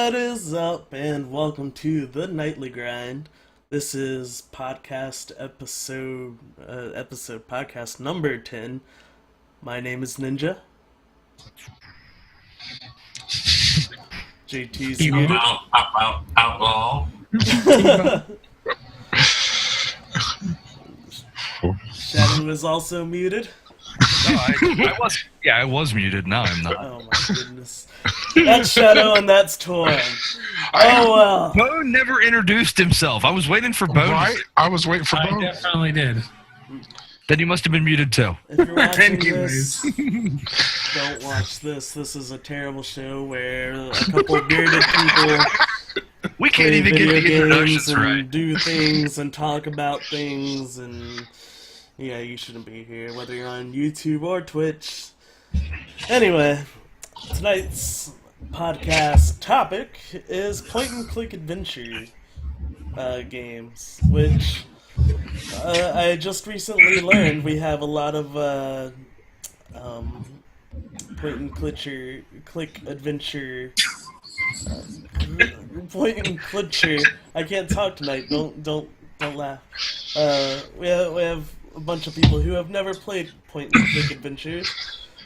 What is up, and welcome to the Nightly Grind. This is podcast number 10. My name is Ninja. JT's muted. Outlaw. Shadow is also muted. No, I was muted. Now I'm not. Oh my goodness. That's Shadow and that's Torn. Oh well. Bone never introduced himself. I was waiting for Bone. Right? I was waiting for I Bone. definitely did. Then you must have been muted too. If you're watching Anyways. this, don't watch this. This is a terrible show where a couple bearded people We can't play even get video the games introductions and right. do things and talk about things, and yeah, you shouldn't be here, whether you're on YouTube or Twitch. Anyway, tonight's podcast topic is point-and-click adventure games, which I just recently learned we have a lot of point-and-click adventure. Point-and-clicker. I can't talk tonight. Don't laugh. We have a bunch of people who have never played point-and-click adventures,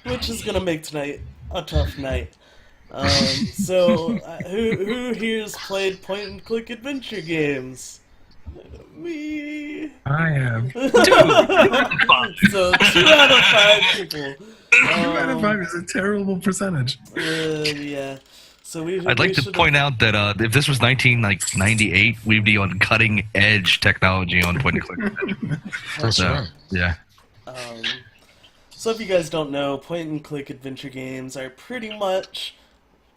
which is gonna make tonight a tough night. So who here's played point-and-click adventure games? Me. I have. So 2 out of 5 people. 2 out of 5 is a terrible percentage. Yeah. So I'd like to point out that if this was 1998, we'd be on cutting edge technology on point and click. That's So, right. yeah. So if you guys don't know, point-and-click adventure games are pretty much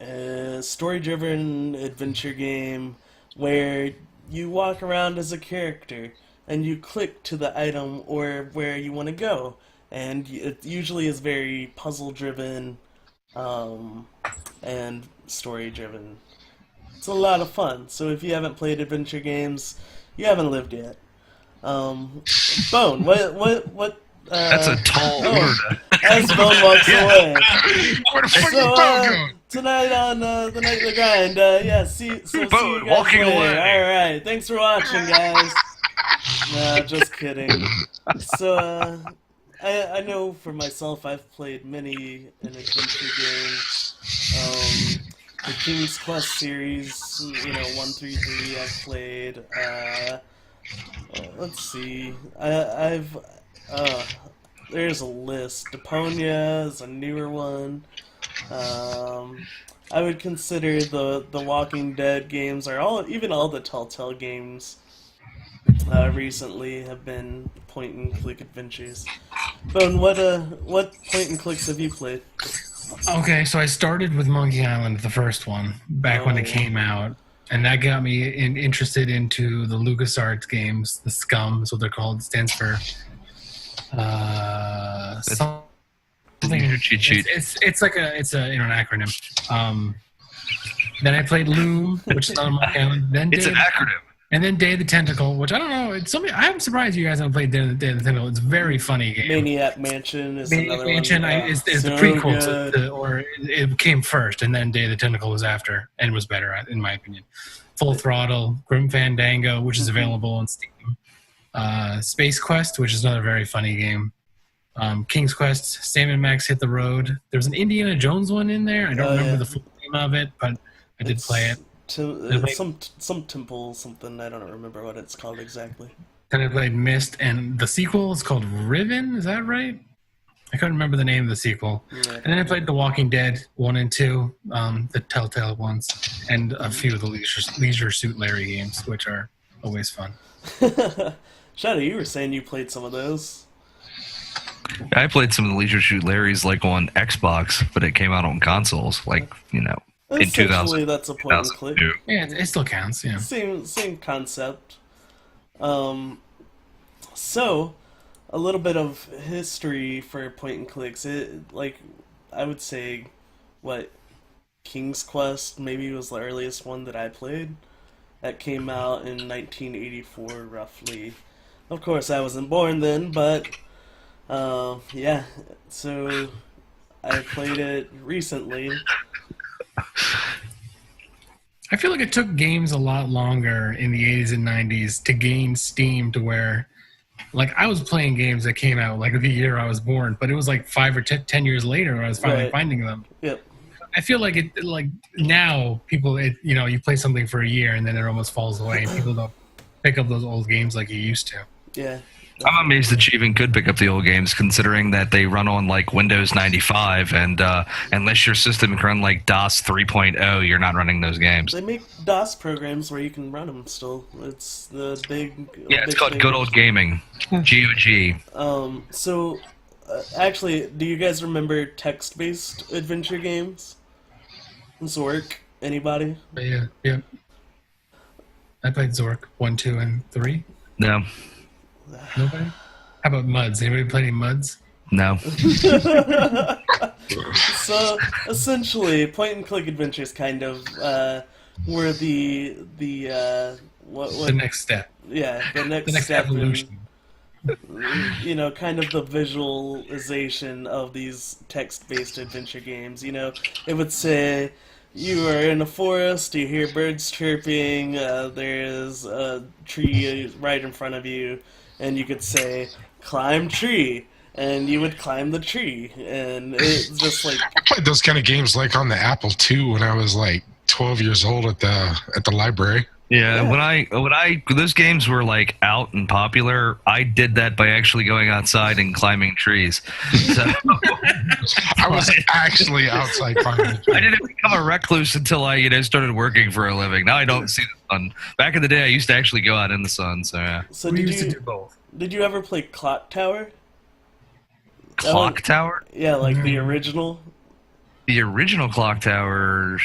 a story-driven adventure game where you walk around as a character and you click to the item or where you want to go. And it usually is very puzzle-driven and story-driven. It's a lot of fun. So if you haven't played adventure games, you haven't lived yet. Bone, what That's a tall order. as Bone walks away. Where the fuck So, is Bone going? tonight on the Nightly Grind, see you Bone, guys walking later. away. Alright, thanks for watching, guys. Nah, just kidding. So, I know for myself, I've played many an adventure game. The King's Quest series, 1 through 3 I've played. Let's see. There's a list. Deponia is a newer one. I would consider the Walking Dead games, or all the Telltale games recently have been point-and-click adventures. Bone, what point-and-clicks have you played? Okay, so I started with Monkey Island, the first one, back when it Oh. came out. And that got me interested into the LucasArts games. The SCUM is what they're called. It stands for something. Cheat sheet. It's like it's an acronym. Then I played Loom, which is another Monkey Island. Then It's an acronym. And then Day of the Tentacle, which I don't know. It's something I'm surprised you guys haven't played Day of the Tentacle. It's a very funny game. Maniac Mansion is Maniac another Mansion one. is the So prequel good. or it came first, and then Day of the Tentacle was after, and was better, in my opinion. Full Throttle, Grim Fandango, which is available on Steam. Space Quest, which is another very funny game. King's Quest, Sam and Max Hit the Road. There's an Indiana Jones one in there. I don't remember yeah. the full name of it, but I did play it. Some temple something. I don't remember what it's called exactly. Then I played Myst, and the sequel is called Riven. Is that right? I couldn't remember the name of the sequel. Yeah. And then I played The Walking Dead 1 and 2, the Telltale ones, and a few of the Leisure Suit Larry games, which are always fun. Shadow, you were saying you played some of those. I played some of the Leisure Shoot Larrys like on Xbox, but it came out on consoles, in Essentially, 2000. that's a point and click. 2002. Yeah, it still counts. Yeah. Same concept. So, a little bit of history for point and clicks. I would say, King's Quest maybe was the earliest one that I played. That came out in 1984, roughly. Of course, I wasn't born then, but yeah. So I played it recently. I feel like it took games a lot longer in the 80s and 90s to gain steam to where, like, I was playing games that came out like the year I was born, but it was like 5 or 10 years later when I was finally finding them. Yep. I feel like it, like now people, you play something for a year and then it almost falls away, and people don't pick up those old games like you used to. Yeah. I'm amazed that you even could pick up the old games, considering that they run on like Windows 95, and unless your system can run like DOS 3.0, you're not running those games. They make DOS programs where you can run them still. It's the big. Yeah, it's big called thing. Good Old Gaming. GOG. So, actually, do you guys remember text-based adventure games? Zork? Anybody? Yeah. I played Zork 1, 2, and 3. No. Nobody? How about Muds? Anybody play any Muds? No. So, essentially, point-and-click adventures kind of were the next step. Yeah, the next The next step in, evolution. kind of the visualization of these text-based adventure games. It would say, you are in a forest, you hear birds chirping, there is a tree right in front of you, and you could say, climb tree, and you would climb the tree, and it's just like... I played those kind of games like on the Apple II when I was like 12 years old at the library. Yeah, when those games were like out and popular, I did that by actually going outside and climbing trees. So I was actually outside climbing. I didn't become a recluse until I started working for a living. Now I don't see the sun. Back in the day, I used to actually go out in the sun. So yeah. So We used to do both. Did you ever play Clock Tower? Clock Tower? Yeah, like the original. The original Clock Tower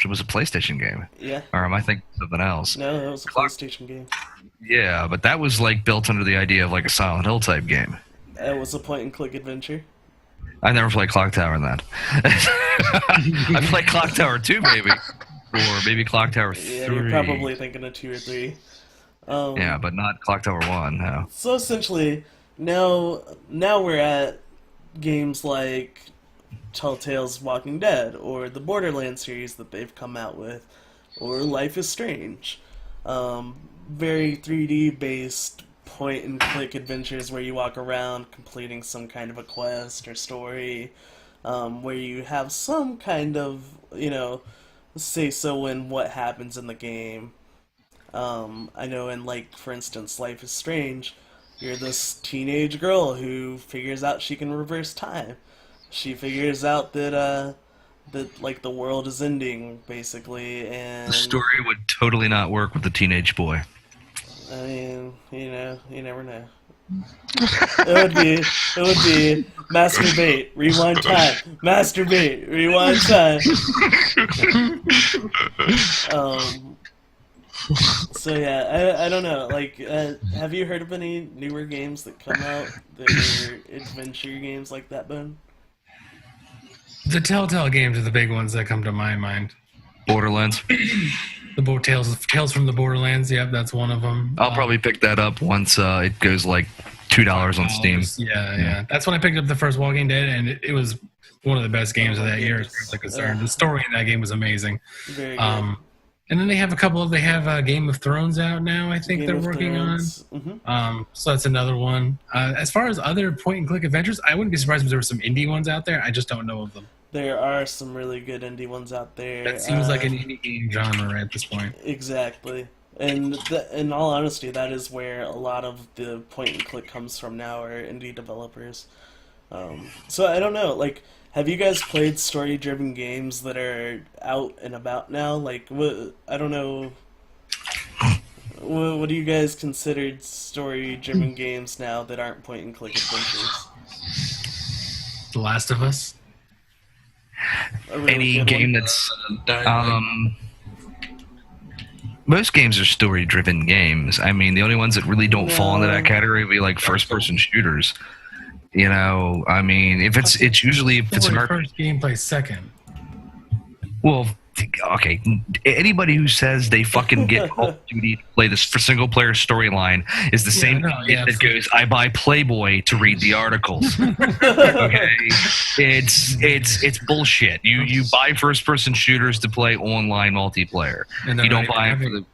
was a PlayStation game. Yeah. Or am I thinking of something else? No, that was a PlayStation game. Yeah, but that was like built under the idea of like a Silent Hill type game. It was a point-and-click adventure. I never played Clock Tower in that. I played Clock Tower 2 maybe. Or maybe Clock Tower 3. Yeah, you're probably thinking of 2 or 3. Yeah, but not Clock Tower 1, no. So essentially, now we're at games like Telltale's Walking Dead, or the Borderlands series that they've come out with, or Life is Strange. Very 3D based point and click adventures where you walk around completing some kind of a quest or story, where you have some kind of, say so in what happens in the game. I know in, like, for instance, Life is Strange, you're this teenage girl who figures out she can reverse time. She figures out that like the world is ending, basically, and The story would totally not work with the teenage boy. I mean, you never know. It would be masturbate, rewind time, masturbate, rewind time. So yeah, I don't know. Like, have you heard of any newer games that come out that are adventure games like that, Ben? The Telltale games are the big ones that come to my mind. Borderlands. The Tales from the Borderlands. Yep, that's one of them. I'll probably pick that up once it goes like $2 on Steam. Yeah. That's when I picked up the first Walking Dead, and it was one of the best games of that year, as far as I'm concerned. The story in that game was amazing. Very good. And then they have Game of Thrones out now, I think they're working on. Mm-hmm. So that's another one. As far as other point-and-click adventures, I wouldn't be surprised if there were some indie ones out there. I just don't know of them. There are some really good indie ones out there. That seems like an indie game genre at this point. Exactly. And in all honesty, that is where a lot of the point-and-click comes from now, are indie developers. So I don't know, like, have you guys played story-driven games that are out and about now? Like, I don't know, what do you guys consider story-driven games now that aren't point-and-click adventures? The Last of Us? A really Any good game one? that's most games are story-driven games. I mean, the only ones that really don't fall into that category would be like first-person shooters. I mean, if it's usually if it's an Story first, gameplay second. well, okay, anybody who says they fucking get Call of Duty to play this for single player storyline is the same idiot that goes, I buy Playboy to read the articles. Okay, it's bullshit. You buy first person shooters to play online multiplayer. You don't buy them for the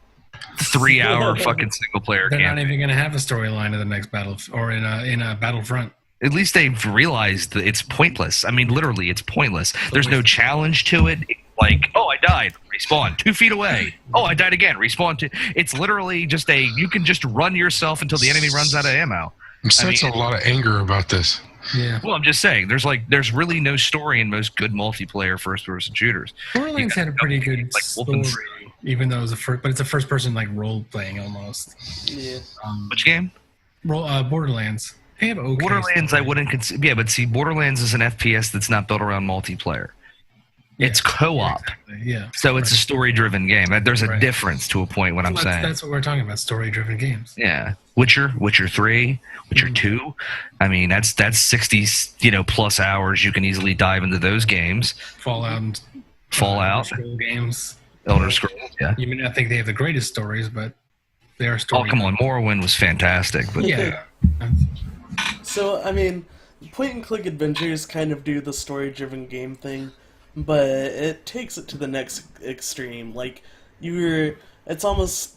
3-hour fucking single player. They're not even going to have a storyline in the next battle or in a Battlefront. At least they've realized that it's pointless. I mean, literally, it's pointless. There's no challenge to it. Like, oh, I died, respawn 2 feet away. Oh, I died again, respawn 2. It's literally just you can just run yourself until the enemy runs out of ammo. I'm sensing a lot of anger about this. Yeah. Well, I'm just saying, there's really no story in most good multiplayer first-person shooters. Borderlands had a pretty good story, even though it was but it's a first-person like role-playing almost. Yeah. Which game? Borderlands. They have okay Borderlands, story. I wouldn't consider. Yeah, but see, Borderlands is an FPS that's not built around multiplayer. It's co-op. Yeah, exactly. Yeah. So it's a story-driven game. There's a difference to a point. What I'm saying. That's what we're talking about. Story-driven games. Yeah. Witcher 3, Witcher 2. I mean, that's 60 plus hours. You can easily dive into those games. Fallout. Elder Scroll games. Elder Scrolls. Yeah. You may not think they have the greatest stories, but they are stories. Oh, come on. Morrowind was fantastic. But Yeah. So, I mean, point-and-click adventures kind of do the story-driven game thing, but it takes it to the next extreme. Like, it's almost...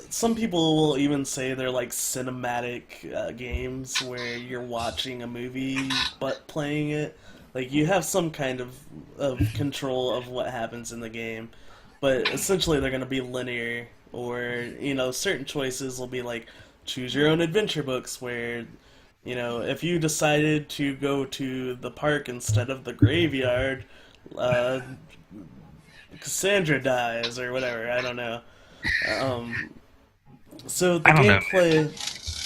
some people will even say they're like cinematic games where you're watching a movie but playing it. Like, you have some kind of control of what happens in the game, but essentially they're going to be linear, or, certain choices will be like choose your own adventure books where, if you decided to go to the park instead of the graveyard, Cassandra dies or whatever, I don't know. So the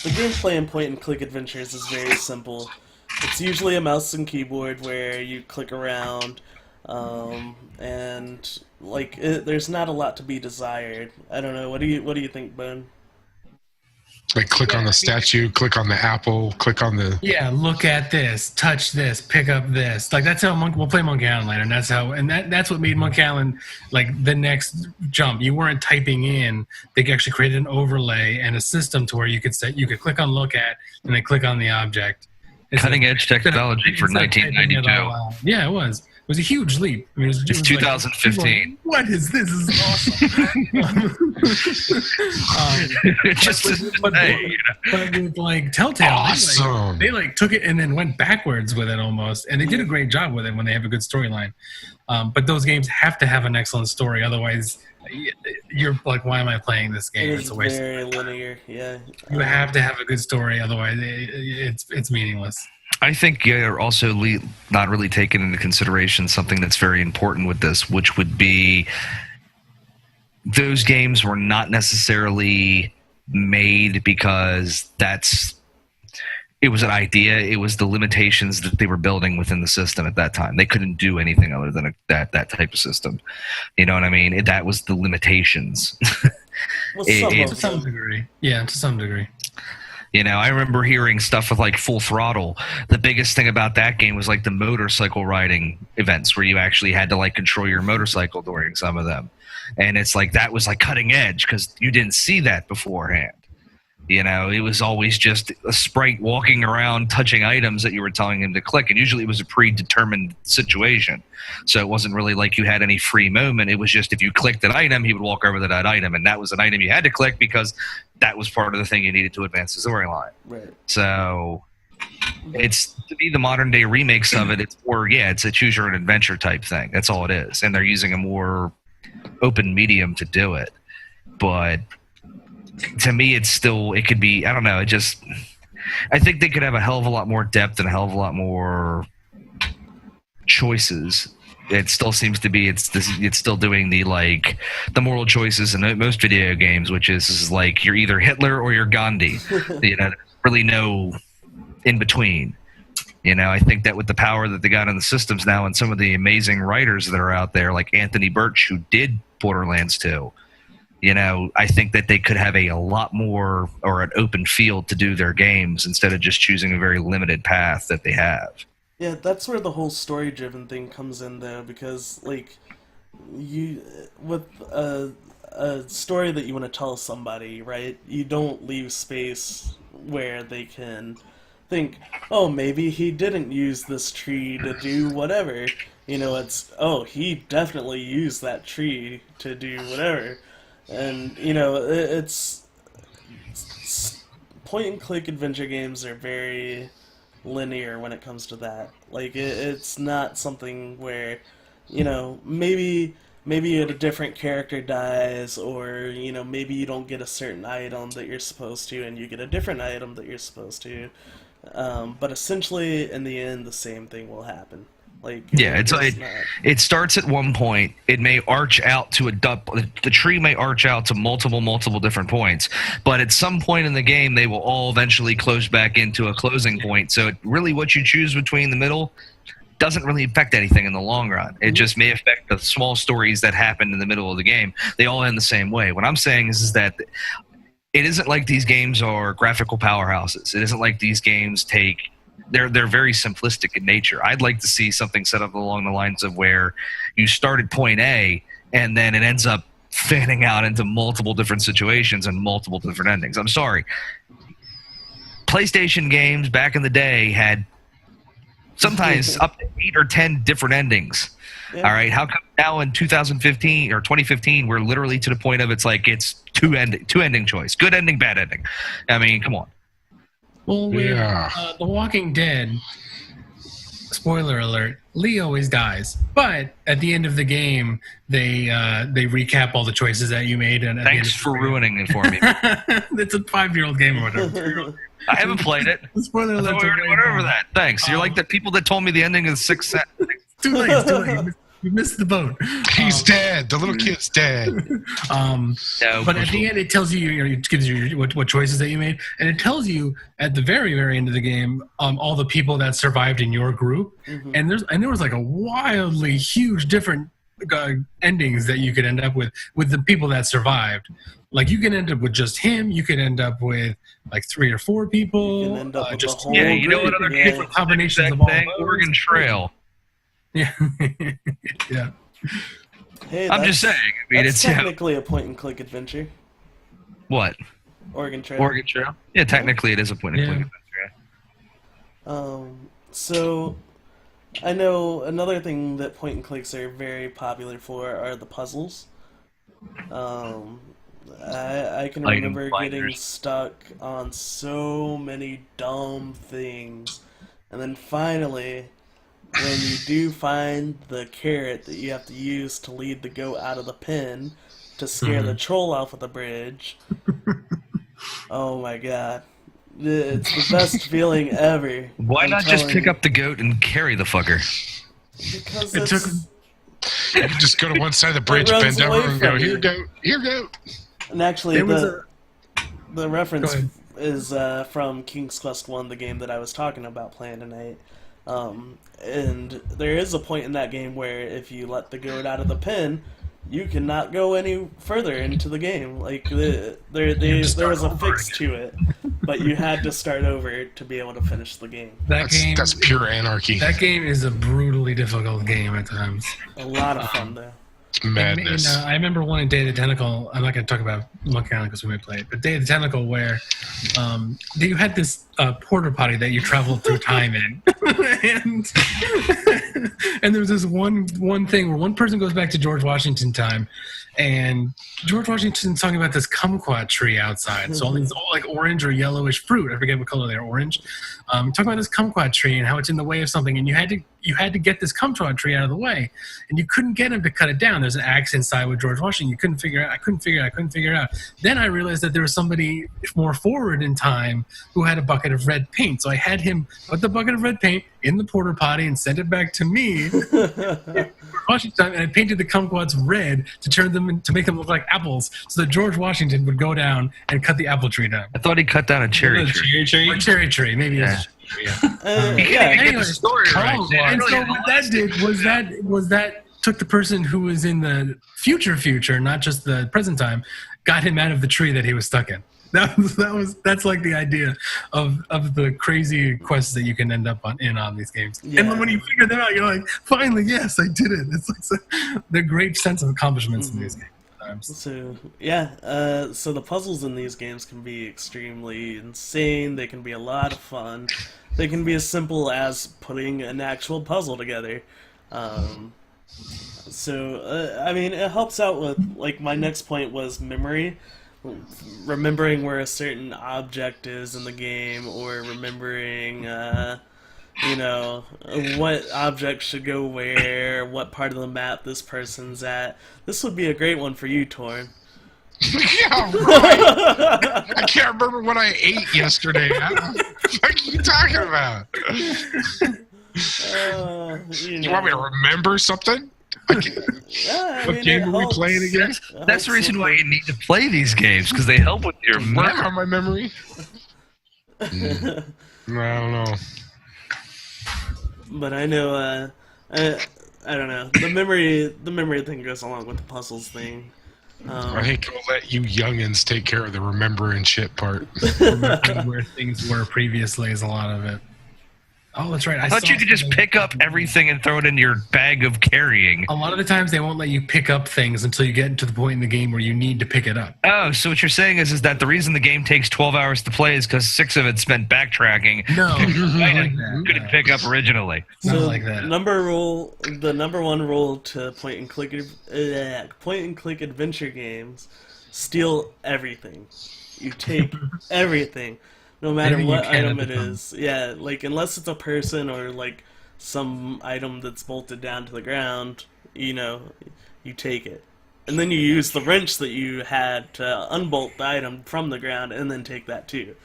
gameplay in point-and-click adventures is very simple. It's usually a mouse and keyboard where you click around, and there's not a lot to be desired. I don't know. What do you think, Bone? Like click on the statue, click on the apple, click on the... Yeah, look at this, touch this, pick up this. Like, that's how we'll play Monkey Island later, and that's what made Monkey Island like the next jump. You weren't typing in; they actually created an overlay and a system to where you could click on look at and then click on the object. Cutting edge technology for 1992. Yeah, it was. It was a huge leap. I mean, it's 2015. What is this? This is awesome. But with like Telltale, awesome. they took it and then went backwards with it almost, and they did a great job with it when they have a good storyline. But those games have to have an excellent story, otherwise you're like, why am I playing this game? It's a waste. Very linear. Yeah. You have to have a good story, otherwise it's meaningless. I think you're also not really taking into consideration something that's very important with this, which would be those games were not necessarily made because it was an idea. It was the limitations that they were building within the system at that time. They couldn't do anything other than that type of system. You know what I mean? That was the limitations. Well, to some degree. Yeah, to some degree. I remember hearing stuff with like Full Throttle. The biggest thing about that game was like the motorcycle riding events where you actually had to like control your motorcycle during some of them. And it's like that was like cutting edge because you didn't see that beforehand. It was always just a sprite walking around touching items that you were telling him to click. And usually it was a predetermined situation. So it wasn't really like you had any free moment. It was just if you clicked an item, he would walk over to that item. And that was an item you had to click because that was part of the thing you needed to advance the storyline. Right. So it's, to be the modern day remakes of it, it's a choose your own adventure type thing. That's all it is. And they're using a more open medium to do it. But to me, it could be, I don't know, I think they could have a hell of a lot more depth and a hell of a lot more choices. It still seems to be, it's still doing the moral choices in most video games, which is like you're either Hitler or you're Gandhi. Really no in between. I think that with the power that they got in the systems now and some of the amazing writers that are out there, like Anthony Birch, who did Borderlands 2, I think that they could have a lot more or an open field to do their games instead of just choosing a very limited path that they have. Yeah, that's where the whole story-driven thing comes in, though, because, you with a story that you want to tell somebody, right? You don't leave space where they can think, oh, maybe he didn't use this tree to do whatever. You know, it's, oh, he definitely used that tree to do whatever. And, you know, it's point-and-click adventure games are very linear when it comes to that. Like, it's not something where, you know, maybe a different character dies, or, you know, maybe you don't get a certain item that you're supposed to, and you get a different item that you're supposed to. But essentially, in the end, the same thing will happen. Like, yeah, it starts at one point. It may arch out to the tree may arch out to multiple different points, but at some point in the game, they will all eventually close back into a closing point. So really, what you choose between the middle doesn't really affect anything in the long run. It just may affect the small stories that happen in the middle of the game. They all end the same way. What I'm saying is that it isn't like these games are graphical powerhouses. It isn't like these games they're very simplistic in nature. I'd like to see something set up along the lines of where you start at point A and then it ends up fanning out into multiple different situations and multiple different endings. I'm sorry. PlayStation games back in the day had sometimes up to 8 or 10 different endings. Yeah. All right. How come now in 2015 or 2015 we're literally to the point of it's two ending choice, good ending, bad ending? I mean, come on. Well, with The Walking Dead, spoiler alert, Lee always dies. But at the end of the game, they recap all the choices that you made. And thanks for ruining it for me. It's a 5-year-old game or whatever. I haven't played it. Spoiler alert. Whatever that. Thanks. You're like the people that told me the ending of Sixth Sense. Too late. You missed the boat. He's dead. The little kid's dead. But at the end, it tells you, it gives you what choices that you made, and it tells you at the very, very end of the game all the people that survived in your group, and there was like a wildly huge different endings that you could end up with the people that survived. Like you can end up with just him. You could end up with like 3 or 4 people. You can end up with just the whole you know what other different combinations of all those. Oregon Trail. Yeah. Yeah. Hey, I'm just saying. I mean, that's it's technically a point-and-click adventure. What? Oregon Trail. Oregon Trail? Yeah, technically it is a point-and-click adventure. So I know another thing that point-and-clicks are very popular for are the puzzles. I can remember getting stuck on so many dumb things, and then finally, when you do find the carrot that you have to use to lead the goat out of the pen to scare the troll off of the bridge, oh my god. It's the best feeling ever. Why not just pick up the goat and carry the fucker? Because You just go to one side of the bridge, bend over, and go, here, goat, here, goat. And actually, the reference is from King's Quest 1, the game that I was talking about playing tonight. And there is a point in that game where if you let the goat out of the pen, you cannot go any further into the game. Like there was a fix to it, but you had to start over to be able to finish the game. That's pure anarchy. That game is a brutally difficult game at times. A lot of fun though. It's madness. I remember one in Day of the Tentacle. I'm not going to talk about Monkey Island because we may play it, but Day of the Tentacle where you had this porta potty that you traveled through time in, and there was this one thing where one person goes back to George Washington time, and George Washington's talking about this kumquat tree outside. So all these like orange or yellowish fruit. I forget what color they are. Orange. Talking about this kumquat tree and how it's in the way of something, and you had to get this kumquat tree out of the way, and you couldn't get him to cut it down. There's an axe inside with George Washington. You couldn't figure it out. I couldn't figure it out. Then I realized that there was somebody more forward in time who had a bucket of red paint. So I had him put the bucket of red paint in the porta potty and send it back to me. Washington, and I painted the kumquats red to make them look like apples, so that George Washington would go down and cut the apple tree down. I thought he cut down a cherry tree. Or cherry tree, maybe. Yeah. Anyway, story right. And so what that did was that took the person who was in the future, not just the present time, got him out of the tree that he was stuck in. That's like the idea of the crazy quests that you can end up on these games. Yeah. And then when you figure them out, you're like, finally, yes, I did it. It's like the great sense of accomplishments in these games. So yeah, so the puzzles in these games can be extremely insane. They can be a lot of fun. They can be as simple as putting an actual puzzle together. So I mean, it helps out with, like, my next point was memory. Remembering where a certain object is in the game, or remembering, you know, what object should go where, what part of the map this person's at. This would be a great one for you, Torn. Yeah, right. I can't remember what I ate yesterday. What are you talking about? You want me to remember something? Yeah, I What mean, game it are we helps. playing again? That's the reason why you need to play these games, because they help with your Work memory. on my memory? I don't know. But I know, I don't know. The memory thing goes along with the puzzles thing. I hate to let you youngins take care of the remembering shit part. Remembering where things were previously is a lot of it. Oh, that's right. I thought you could just pick up everything and throw it in your bag of carrying. A lot of the times they won't let you pick up things until you get to the point in the game where you need to pick it up. Oh, so what you're saying is that the reason the game takes 12 hours to play is because 6 of it spent backtracking. No, Couldn't pick up originally. Not So like that. the number one rule to point and click adventure games: steal everything. You take everything, no matter Maybe you what can item at it the time. is. Yeah, like, unless it's a person or like some item that's bolted down to the ground, you know, you take it. And then you use the wrench that you had to unbolt the item from the ground, and then take that too.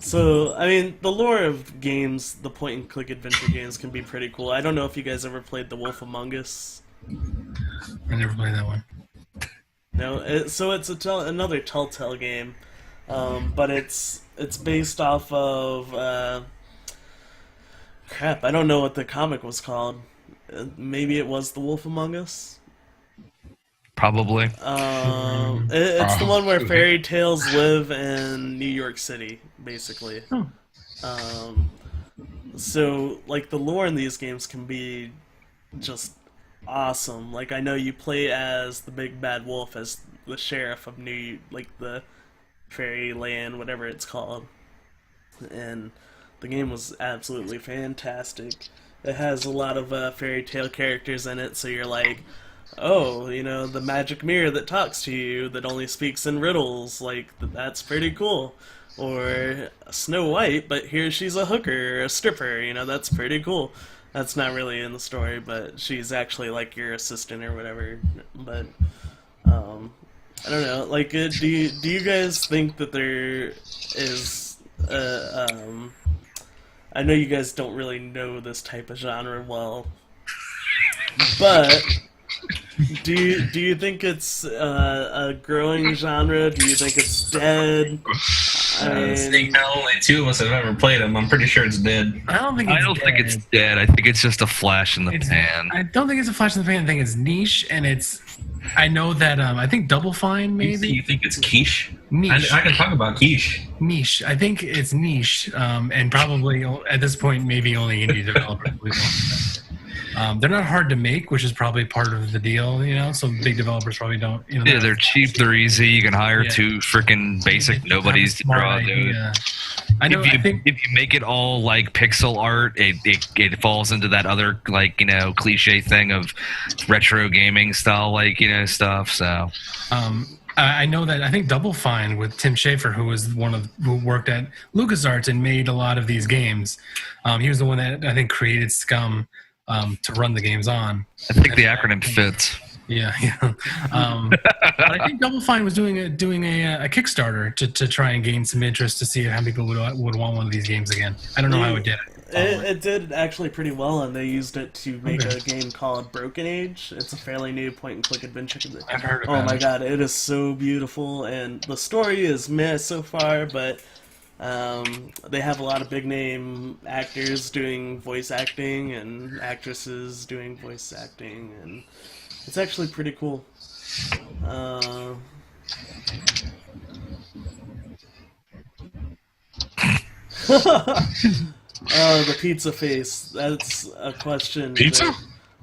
So, I mean, the lore of games, the point-and-click adventure games, can be pretty cool. I don't know if you guys ever played The Wolf Among Us. I never played that one. No, so it's another Telltale game, but it's based off of crap. I don't know what the comic was called. Maybe it was The Wolf Among Us. Probably. It's the one where fairy tales live in New York City, basically. So, like, the lore in these games can be just awesome. Like, I know you play as the big bad wolf, as the sheriff of the Fairyland, whatever it's called. And the game was absolutely fantastic. It has a lot of fairy tale characters in it, so you're like, oh, you know, the magic mirror that talks to you, that only speaks in riddles, like, that's pretty cool. Or Snow White, but here she's a hooker, a stripper, you know, that's pretty cool. That's not really in the story, but she's actually, like, your assistant or whatever. But, I don't know, like, do you guys think that there is, I know you guys don't really know this type of genre well, but do you think it's a growing genre? Do you think it's dead? Seeing how only 2 of us have ever played them, I'm pretty sure it's dead. I don't think it's dead. I think it's just a flash in the pan. I don't think it's a flash in the pan. I think it's niche, and it's. I know that. I think Double Fine maybe. You think it's quiche? Niche. I can talk about quiche. Niche. I think it's niche, and probably at this point maybe only indie developers. They're not hard to make, which is probably part of the deal, you know. So big developers probably don't. You know, Yeah, they're cheap, they're easy. You can hire 2 freaking basic nobodies to draw those. I know. If you make it all like pixel art, it falls into that other, like, you know, cliche thing of retro gaming style, like, you know, stuff. So I know that I think Double Fine with Tim Schafer, who worked at LucasArts and made a lot of these games. He was the one that I think created Scum to run the games on. I think the acronym fits. Yeah. But I think Double Fine was doing a Kickstarter to try and gain some interest to see how people would want one of these games again. I don't know how it did. It did actually pretty well, and they used it to make a game called Broken Age. It's a fairly new point-and-click adventure. I've heard about Oh my it. god, it is so beautiful, and the story is meh so far, but they have a lot of big-name actors doing voice acting, and actresses doing voice acting, and it's actually pretty cool. The pizza face. That's a question Pizza? that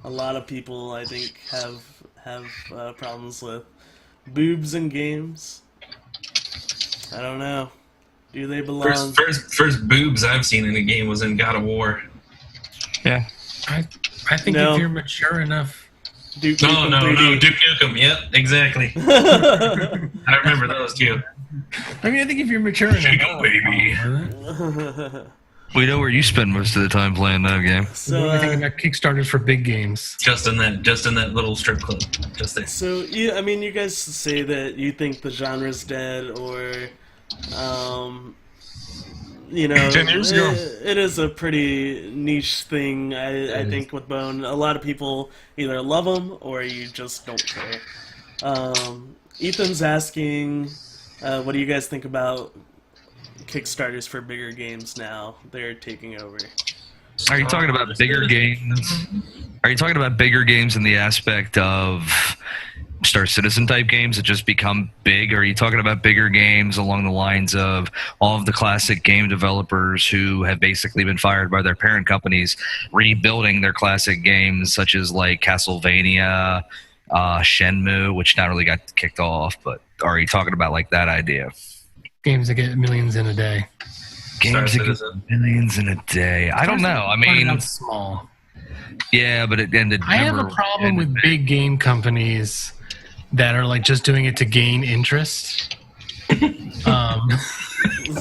a lot of people, I think, have problems with. Boobs in games. I don't know. Do they belong? First boobs I've seen in a game was in God of War. Yeah. I think No. if you're mature enough, Duke No, Nukem no, 3D. Duke Nukem. Yep, exactly. I remember those too. I mean, I think if you're mature enough, Shake 'em, I don't baby. have a problem with it. We know where you spend most of the time playing that game. So, What do you think about Kickstarters for big games? Just in that little strip club. Just there. So yeah, I mean, you guys say that you think the genre's dead, or, you know, 10 years ago. it is a pretty niche thing. I think with Bone, a lot of people either love them or you just don't care. Ethan's asking, what do you guys think about Kickstarters for bigger games now? They're taking over. Are you talking about bigger games? Are you talking about bigger games in the aspect of Star Citizen type games that just become big? Or are you talking about bigger games along the lines of all of the classic game developers who have basically been fired by their parent companies rebuilding their classic games, such as like Castlevania, Shenmue, which not really got kicked off, but are you talking about like that idea? Games that get millions in a day. Games that get Citizen. millions in a day. I don't know. I Started mean, out small. yeah, but it ended. I have a never problem with ended big game companies that are like just doing it to gain interest.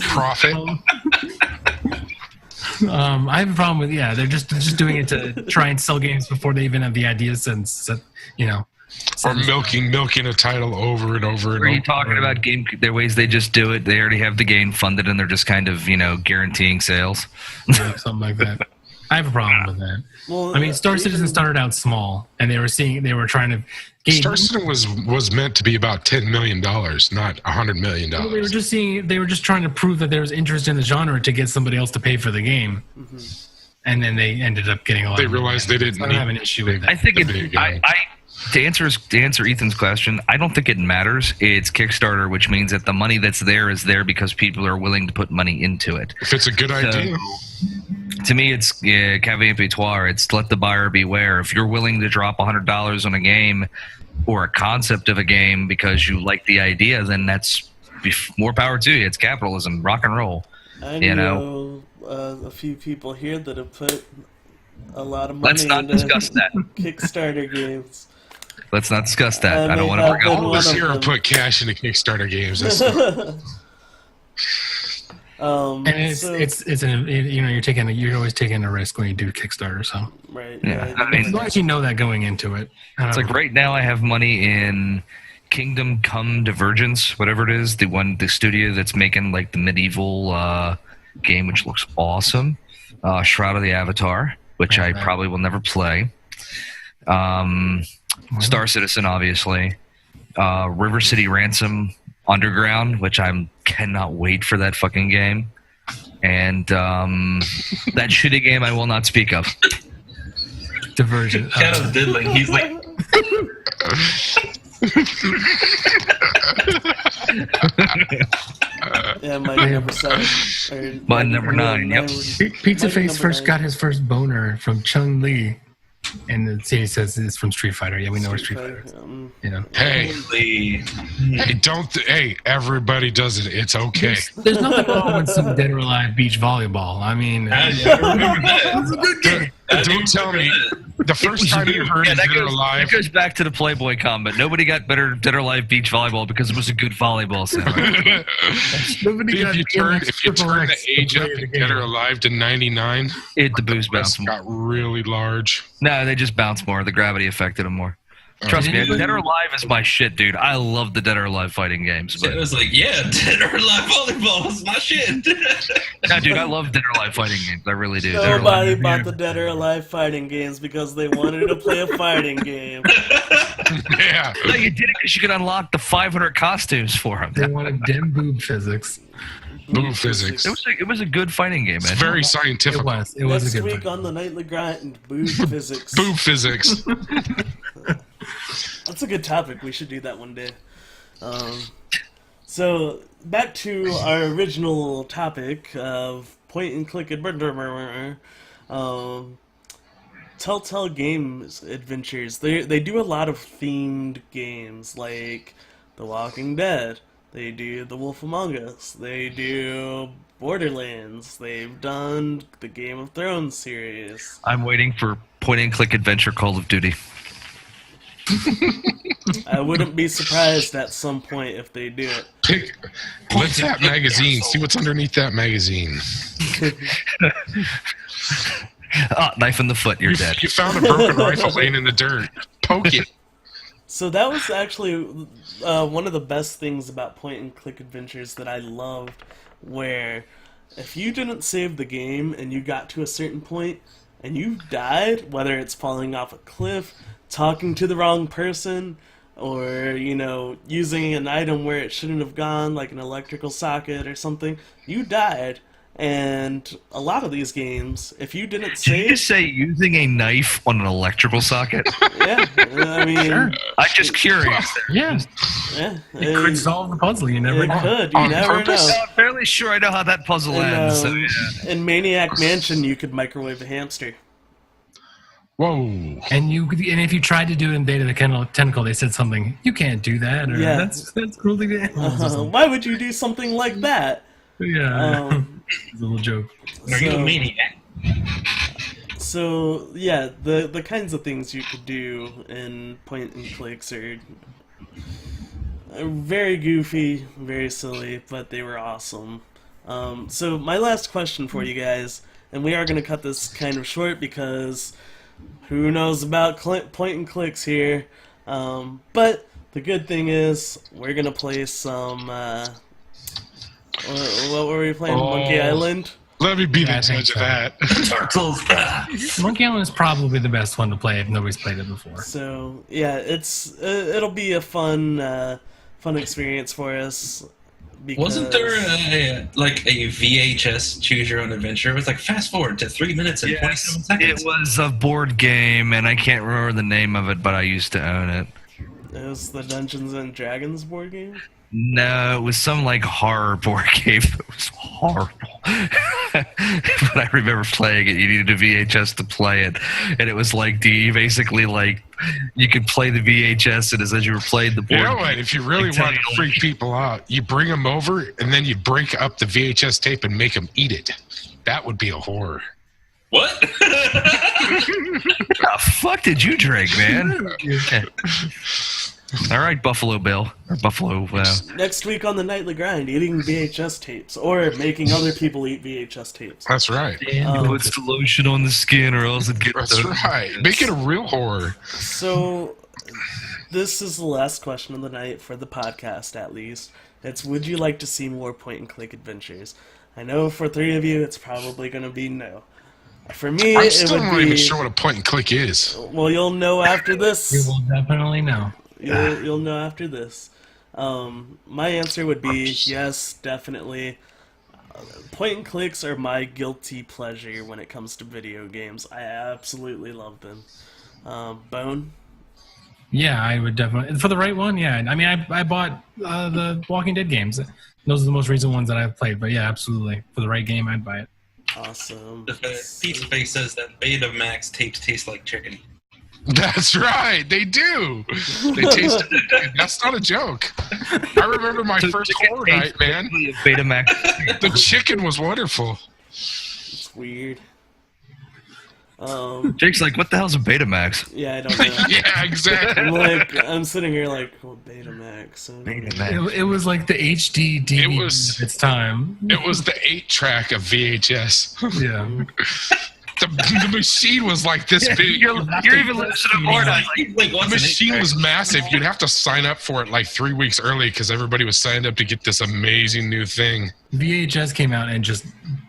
Profit. I have a problem with they're just doing it to try and sell games before they even have the ideas and you know. Or milking a title over and over and Are you over. talking about game? There are ways they just do it. They already have the game funded, and they're just kind of guaranteeing sales. Something like that. I have a problem with that. Well, I mean, Star Citizen started out small, and they were trying to gain. Star Citizen was meant to be about $10 million, not $100 million. They were just trying to prove that there was interest in the genre to get somebody else to pay for the game, and then they ended up getting a lot. They of realized money. they didn't So I don't need have an issue with I that. think There you it. go. To answer Ethan's question, I don't think it matters. It's Kickstarter, which means that the money that's there is there because people are willing to put money into it. If it's a good idea, To me, it's caveat emptoire. It's let the buyer beware. If you're willing to drop $100 on a game or a concept of a game because you like the idea, then that's more power to you. It's capitalism, rock and roll. I you know a few people here that have put a lot of money Let's not into discuss that. Kickstarter games. Let's not discuss that. I may don't want to have bring been up. all of one us of here them. have put cash into Kickstarter games. That's And you're always taking a risk when you do Kickstarter. So Right. Yeah, right. I mean, as long as you know that going into it, it's like right now I have money in Kingdom Come Divergence, whatever it is, the studio that's making like the medieval game, which looks awesome. Shroud of the Avatar, which I probably will never play. Star Citizen, obviously. River City Ransom Underground, which I cannot wait for that fucking game. And that shitty game I will not speak of. Divergent. Shadow's diddling. He's like, Yeah, my number 7. My number 9, yep. Pizza Mike Face number first 9. got his first boner from Chung Li, and the scene says it's from Street Fighter. Yeah, we know where Street Fighter is. You know, hey, hey, everybody does it. It's okay. there's nothing wrong with some Dead or Alive beach volleyball. I mean, I remember that. Don't tell me the first time you heard Yeah, of that Dead or goes, Alive. that goes back to the Playboy comment. Nobody got better Dead or Alive beach volleyball because it was a good volleyball set. nobody got If you turn the X to age play up the in game. Dead or Alive to 99, The boost that's bounced more. got really large. No, they just bounced more. The gravity affected them more. Trust me, Dead or Alive is my shit, dude. I love the Dead or Alive fighting games. It But was like, yeah, Dead or Alive volleyball was my shit. no, dude, I love Dead or Alive fighting games. I really do. Dead or Alive. Nobody bought the Dead or Alive fighting games because they wanted to play a fighting game. Yeah. No, you did it because you could unlock the 500 costumes for them. They wanted dim boob physics. Boo physics. It was a good fighting game, It's man. very It scientific. was a Next good week one. on the Nightly Grind, boob physics. Boo physics. That's a good topic. We should do that one day. So, back to our original topic of point and click adventure. Telltale Games Adventures. They do a lot of themed games like The Walking Dead. They do The Wolf Among Us. They do Borderlands. They've done the Game of Thrones series. I'm waiting for point and click adventure Call of Duty. I wouldn't be surprised at some point if they do it. Lift that magazine. See what's underneath that magazine. Knife in the foot, you're dead. You found a broken rifle laying in the dirt. Poke it. So that was actually one of the best things about point-and-click adventures that I loved, where if you didn't save the game and you got to a certain point and you died, whether it's falling off a cliff, talking to the wrong person, or, you know, using an item where it shouldn't have gone, like an electrical socket or something, you died. And a lot of these games, if you didn't Did you save... just say using a knife on an electrical socket? Yeah, I mean... Sure. I'm just curious. Yeah, Yeah, it could solve the puzzle. You never it know. could. You On never purpose? know. I'm fairly sure I know how that puzzle ends. So, And, yeah. in Maniac Mansion, you could microwave a hamster. Whoa. And if you tried to do it in Data the Tentacle, they said something. You can't do that. Or Yeah. that's cruelty to animals. or something. Why would you do something like that? Yeah, it's a little joke. Are you a So- maniac? So yeah, the kinds of things you could do in point and clicks are very goofy, very silly, but they were awesome. So my last question for you guys, and we are going to cut this kind of short because who knows about point and clicks here. But the good thing is we're going to play some. What were we playing? Monkey Island. Let me be Yeah, I the think judge of so. that. Turtles. Monkey Island is probably the best one to play if nobody's played it before. So yeah, it'll be a fun experience for us. Because, Wasn't there a VHS Choose Your Own Adventure? It was like fast forward to 3 minutes and 27 It seconds. was a board game, and I can't remember the name of it, but I used to own it. It was the Dungeons and Dragons board game? No, it was some like horror board game. It was horrible. But I remember playing it. You needed a VHS to play it, and it was like you basically like you could play the VHS, and as you were playing the board. You know what? If you really want to freak people out, you bring them over and then you break up the VHS tape and make them eat it. That would be a horror. What? What the fuck did you drink, man? All right, Buffalo Bill or Buffalo. Next week on the Nightly Grind, eating VHS tapes or making other people eat VHS tapes. That's right. Puts the lotion on the skin, or else it gets. That's right. Make it a real horror. So this is the last question of the night for the podcast, at least. It's: would you like to see more point and click adventures? I know for three of you, it's probably going to be no. For me, I'm it still would not be. even sure what a point and click is. Well, you'll know after this. You will definitely know. You'll know after this. My answer would be yes, definitely. Point and clicks are my guilty pleasure when it comes to video games. I absolutely love them. Bone? Yeah, I would definitely for the right one. Yeah, I mean, I bought the Walking Dead games. Those are the most recent ones that I've played. But yeah, absolutely, for the right game, I'd buy it. Awesome. Pizza Face says that Betamax tapes taste like chicken. That's right. They do. They taste. That's not a joke. I remember my first horror night, man. Betamax. The chicken was wonderful. It's weird. Jake's like, what the hell's a Betamax? Yeah, I don't know. Yeah, exactly. I'm sitting here like, well, Betamax. I don't know. Betamax. It was like the HD DVD of its time. It was the 8-track of VHS. Yeah. The machine was like this big. You're even listening to more. Like, The what's machine an was massive. You'd have to sign up for it like 3 weeks early because everybody was signed up to get this amazing new thing. VHS came out and just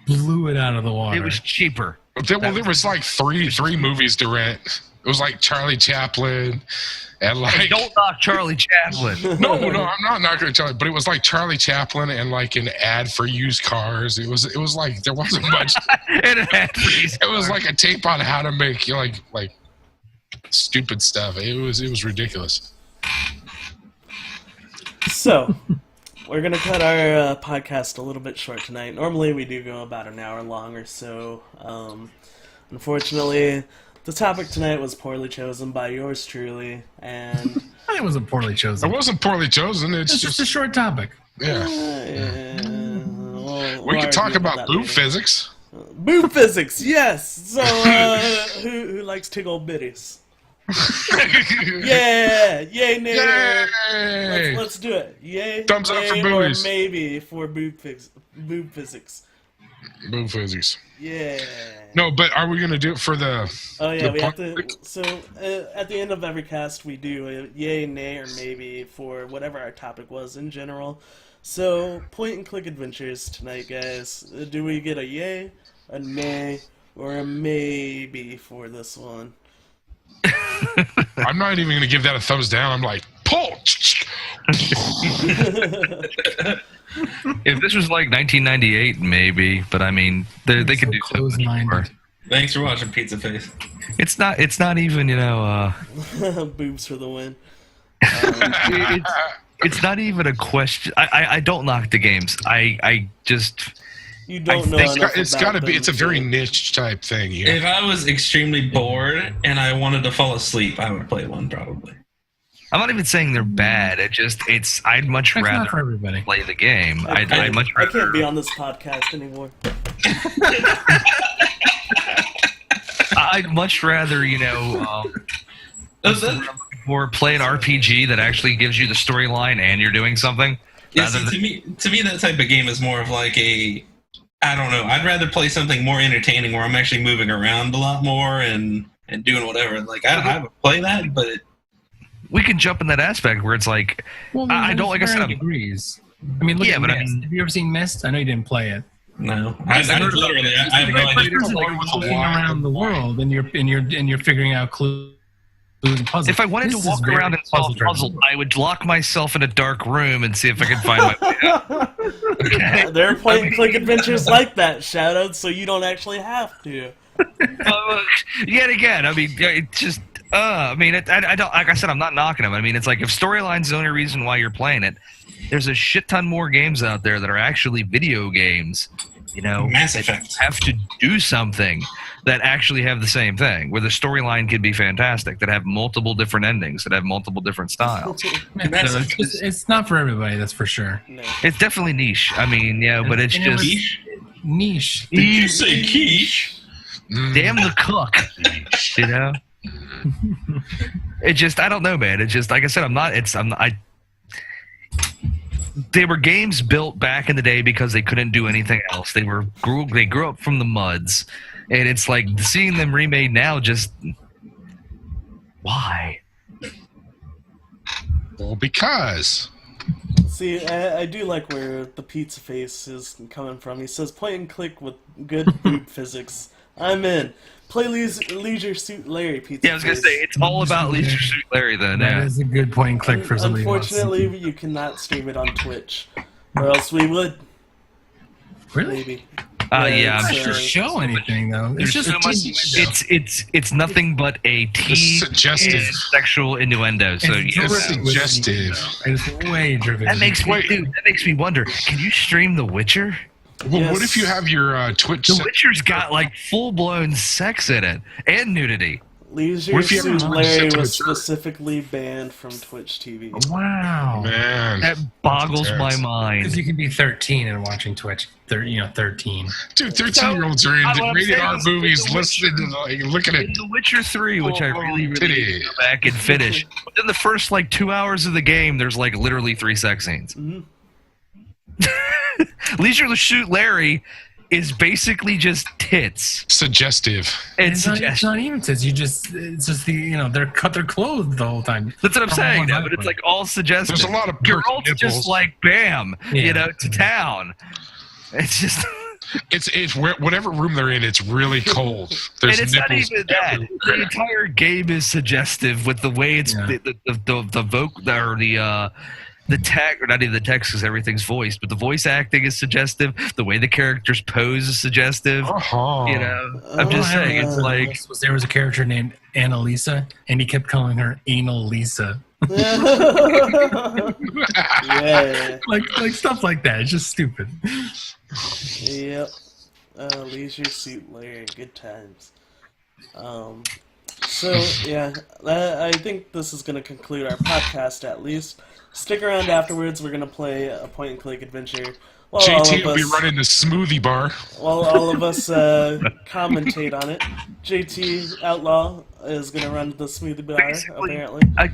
blew it out of the water. It was cheaper. There was like three movies to rent. It was like Charlie Chaplin and Hey, like don't knock Charlie Chaplin. no, I'm not knocking at Charlie, but it was like Charlie Chaplin and like an ad for used cars. It was like there wasn't much. It was like a tape on how to make like stupid stuff. It was ridiculous. So, we're gonna cut our podcast a little bit short tonight. Normally we do go about an hour long or so. Unfortunately, the topic tonight was poorly chosen by yours truly, and It wasn't poorly chosen. It wasn't poorly chosen. It's It's just a short topic. yeah. We we'll could talk argue about that boob later. physics. Boob physics, yes. So, who likes tickle bitties? Yeah, yay, nay. Yay! Let's do it. Yay, Thumbs up for nay, boobies. or maybe for boob physics. Boob physics. Yeah. No, but are we gonna do it for the? Oh yeah, The we have to. public? So at the end of every cast, we do a yay, nay, or maybe for whatever our topic was in general. So point and click adventures tonight, guys. Do we get a yay, a nay, or a maybe for this one? I'm not even gonna give that a thumbs down. I'm like pull. If this was like 1998, maybe, but I mean, they could So do something close-minded. more. Thanks for watching Pizza Face. It's not even, Boobs for the win. it's not even a question. I don't knock the games. I just You don't know think enough It's about got to be. them It's a to- very niche type thing here. If I was extremely bored and I wanted to fall asleep, I would play one probably. I'm not even saying they're bad. I'd much That's not rather for everybody. play the game. I'd much I rather. can't be on this podcast anymore. I'd much rather, or play an RPG that actually gives you the storyline and you're doing something. Yeah, rather see, to me, that type of game is more of like a, I don't know. I'd rather play something more entertaining where I'm actually moving around a lot more and doing whatever. Like I would play that, but We can jump in that aspect where it's like, Well, I don't, like I said, varying degrees. I mean, look Yeah, at but I Myst. mean- Have you ever seen Myst? I know you didn't play it. no, I have no But idea. it's like walking around the world and you're figuring out clues and puzzles. if I wanted This to is walk very around and solve puzzle-driven. puzzles, I would lock myself in a dark room and see if I could find my way out. Okay. There are point and click adventures like that, Shadowed, so you don't actually have to. Yet again, I mean, it just, I don't, like I said, I'm not knocking them. I mean, it's like if storyline's the only reason why you're playing it, there's a shit ton more games out there that are actually video games, Mass that Effect. have to do something that actually have the same thing, where the storyline could be fantastic, that have multiple different endings, that have multiple different styles. Mass So Effect. it's not for everybody, that's for sure. No. It's definitely niche. I mean, yeah, but it's And it was- just, Niche. Did you say quiche? damn the cook, It just, I don't know, man. It just, like I said, they were games built back in the day because they couldn't do anything else. They grew up from the muds, and it's like seeing them remade now. Just why? Well, because See, I do like where the pizza face is coming from. He says, point and click with good boob physics. I'm in. Play Leisure Suit Larry, pizza Yeah, I was gonna face. say it's all about Leisure Suit Larry. Then, That yeah. is a good point and click for somebody who wants to- Unfortunately, you cannot stream it on Twitch. Or else we would, Really? maybe. Yeah, I'm it's, sure. Show anything though. It's There's just so much. It's nothing but a suggestive. sexual innuendo. So It's yeah, driven. suggestive. It's way driven. that makes me, Wait. dude. That makes me wonder. Can you stream The Witcher? Well, Yes. what if you have your Twitch? The Witcher's got like full blown sex in it and nudity. Leisure What if you Suit have Larry to was Twitch? specifically banned from Twitch TV. Wow. Man, That boggles my Because Because mind. you can be 13 and watching Twitch. 13. dude, 13-years-olds are what into I'm rated saying R is movies, The listening to looking at. In The Witcher 3, which I really need titty. to go back and finish. Within the first like 2 hours of the game, there's like literally 3 sex scenes. Mhm. Leisure Suit Larry is basically just tits. Suggestive. And It's not suggestion. even tits. It's just they're cut their clothes the whole time. That's what I'm From saying. one No, but it's like all suggestive. There's a lot of Girls perky just nipples. like bam, Yeah. to town. It's just, It's whatever room they're in. It's really cold. There's and it's not nipples even that. everywhere. The entire game is suggestive with the way it's Yeah. the vocal or the text, or not even the text because everything's voiced, but the voice acting is suggestive. The way the characters pose is suggestive. Uh-huh. I'm just Oh, saying, it's yeah. like, There was a character named Annalisa, and he kept calling her Anal Lisa. Yep. Yeah. like stuff like that. It's just stupid. Yep. Leisure Suit Larry, good times. So yeah, I think this is gonna conclude our podcast at least. Stick around afterwards. We're gonna play a point and click adventure. While JT will be running the smoothie bar. While all of us commentate on it, JT Outlaw is gonna run the smoothie bar. Basically, Apparently, I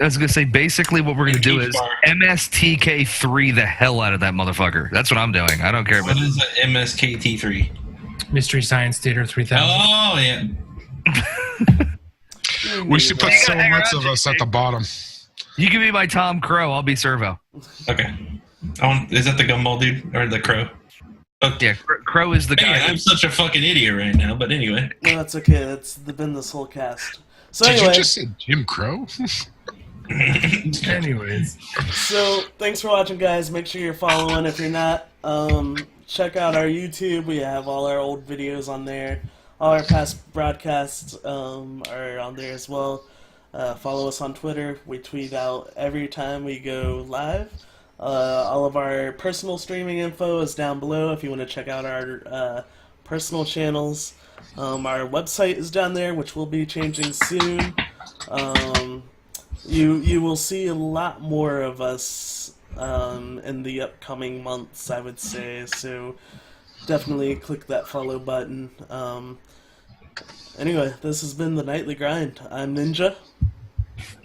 was gonna say basically what we're gonna do is MSTK3 the hell out of that motherfucker. That's what I'm doing. I don't care about What is it? MSKT3? Mystery Science Theater 3000. Oh yeah. We should put so hang much around, of us at the bottom. You can be my Tom Crow. I'll be Servo. Okay. Is that the gumball dude or the crow? Oh, Yeah, Crow is the guy. man, I'm such a fucking idiot right now. But anyway. no, that's okay. It's been this whole cast. So Did anyway, you just say Jim Crow? Anyways, so thanks for watching, guys. Make sure you're following. If you're not, check out our YouTube. We have all our old videos on there. All our past broadcasts are on there as well. Follow us on Twitter. We tweet out every time we go live. All of our personal streaming info is down below if you want to check out our personal channels. Our website is down there, which will be changing soon. You will see a lot more of us in the upcoming months, I would say. So definitely click that follow button. Anyway, this has been the Nightly Grind. I'm Ninja.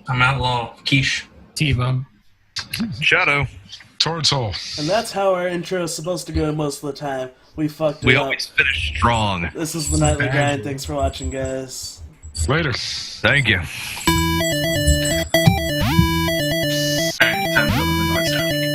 I'm Outlaw. Quiche. T-Bum. Shadow. Towards hole. And that's how our intro is supposed to go most of the time. We fucked it We up. always finish strong. This is the Nightly Grind. Thanks for watching, guys. Later. Thank you. Alright, time to go to the north side.